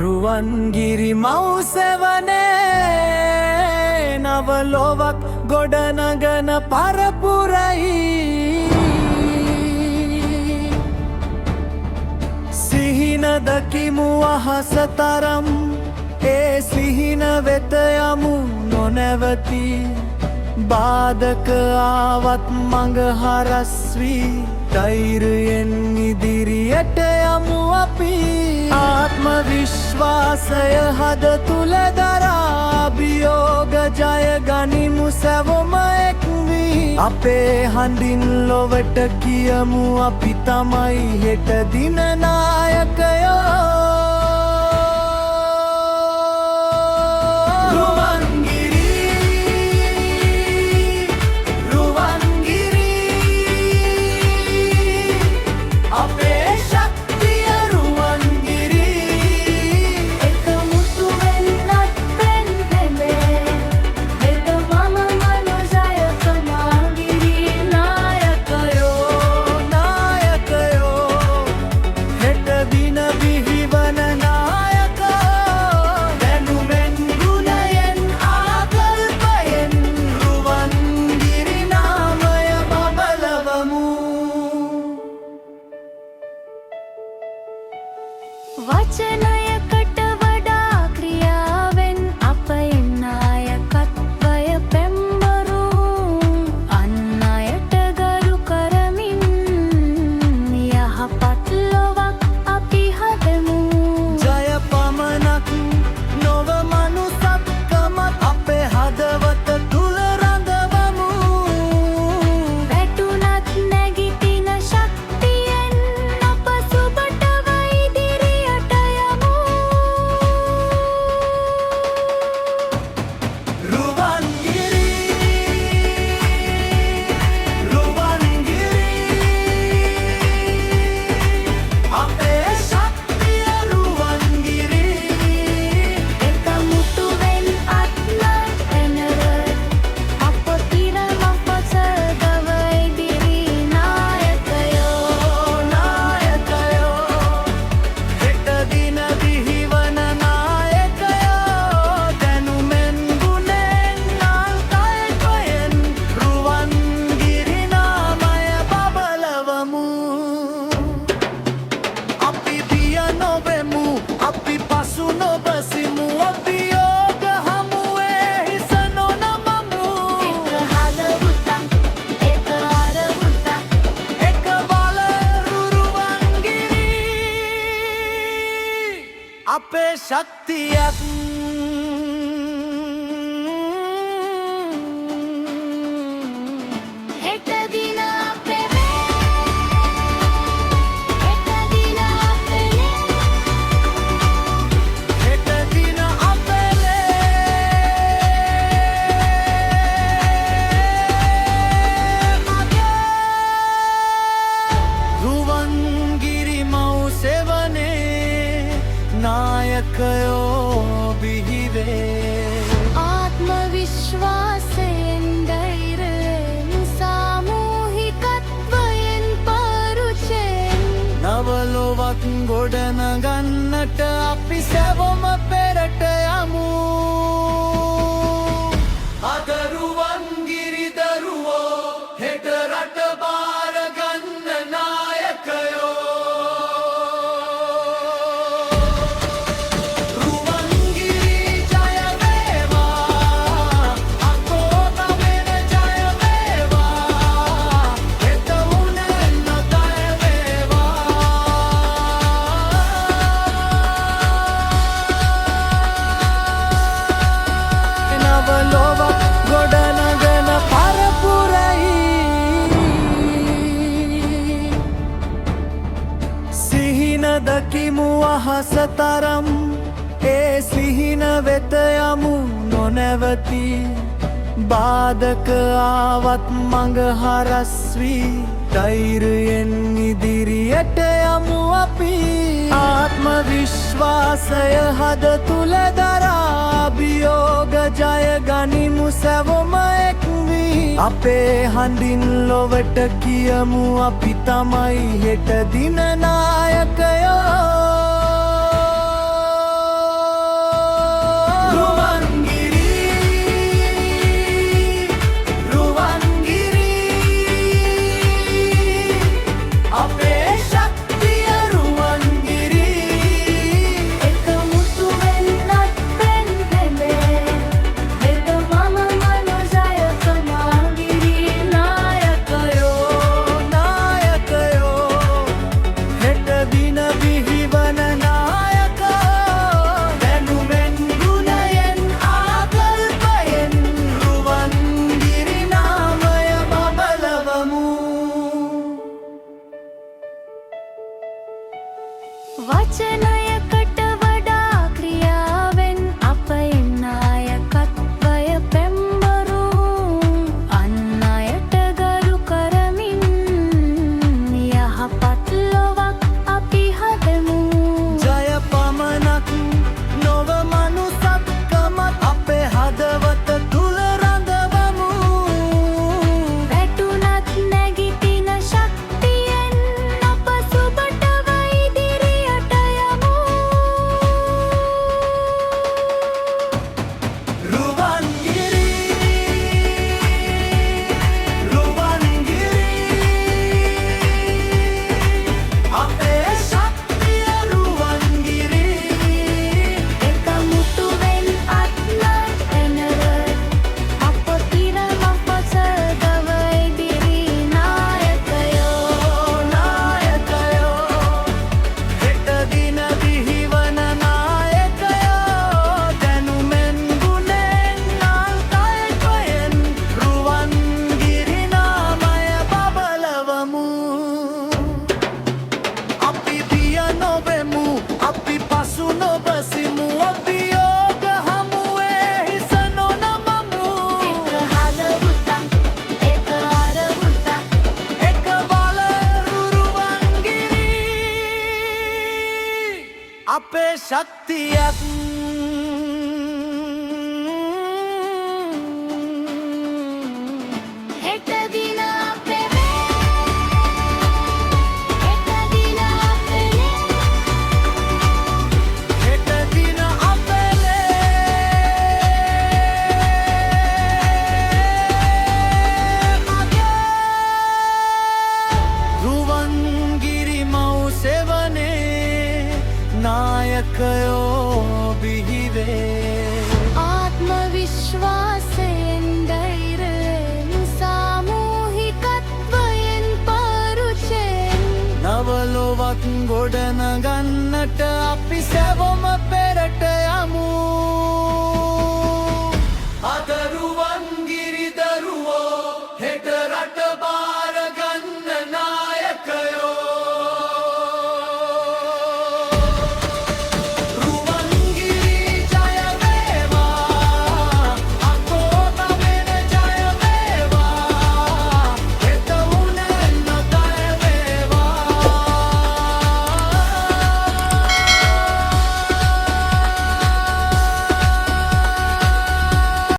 රුවන්ගිරි මව්සෙවනේ නවලොවක් ගොඩනගන පරපුරයි සිහින දකිමු අහස තරම් ඒ සිහින වෙත යමු නොනැවති බාධක ආවත් මඟ හරස් වී ධෛර්යයෙන් ඉදිරියට යමු අපි ආත්ම විශ්වාසය හද තුල දරා අභියෝග ජය ගනිමු සැවොම එක් වී අපේ හඬින් ලොවට කියමු අපි තමයි හෙට දින නායකයෝ වචනයකට වඩා ක්‍රියාවෙන් අපේ නායකත්වය පෙම්වරු අන් අයට ගරු කරමින් යහපත් ලොවක් අපි හදමු ජය පමණක් නොව මනුසත්කමත් අපේ හදවත තුල රඳවමු වැටුනත් නැගිටින ශක්තියෙන් අප සුබට අපේ ශක්තියක් හෙට දින අපේ හෙට දින අපේ හෙට දින අපේ රුවන්ගිරි මව්සෙවනේ නායකයෝ බිහිවේ ආත්ම විශ්වාසයෙන් ධෛර්යයෙන් සාමූහිකත්වයෙන් පරුචෙන් නවලොවක් ගොඩනගන්නට අපි සැවොම පෙරට යමු අද රුවන්ගිරි දරුවෝ හෙට රට බාර ගන්න නායකයෝ දකිමු අහස තරම් ඒ සිහින වෙත යමු නොනැවති බාධක ආවත් මඟ හරස් වී ධෛර්යයෙන් ඉදිරියට යමු අපි ආත්ම විශ්වාසය හද තුල දරා අභියෝග ජය ගනිමු සැවොම එක් වී අපේ හඬින් ලොවට කියමු අපි තමයි හෙට දින නායකයෝ ශක්තියක් හෙට දින අපේ හෙට දින අපේ හෙට දින රුවන්ගිරි මව් සෙවනේ නායකයෝ බිහිවේ ආත්ම විශ්වාසයෙන් ධෛර්යයෙන් සාමූහිකත්වයෙන් පරුෂයෙන් නවලොවක් ගොඩනගන්නට අපි සැවොම පෙරට යමු අද රුවන්ගිරි දරුවෝ හෙට රට බා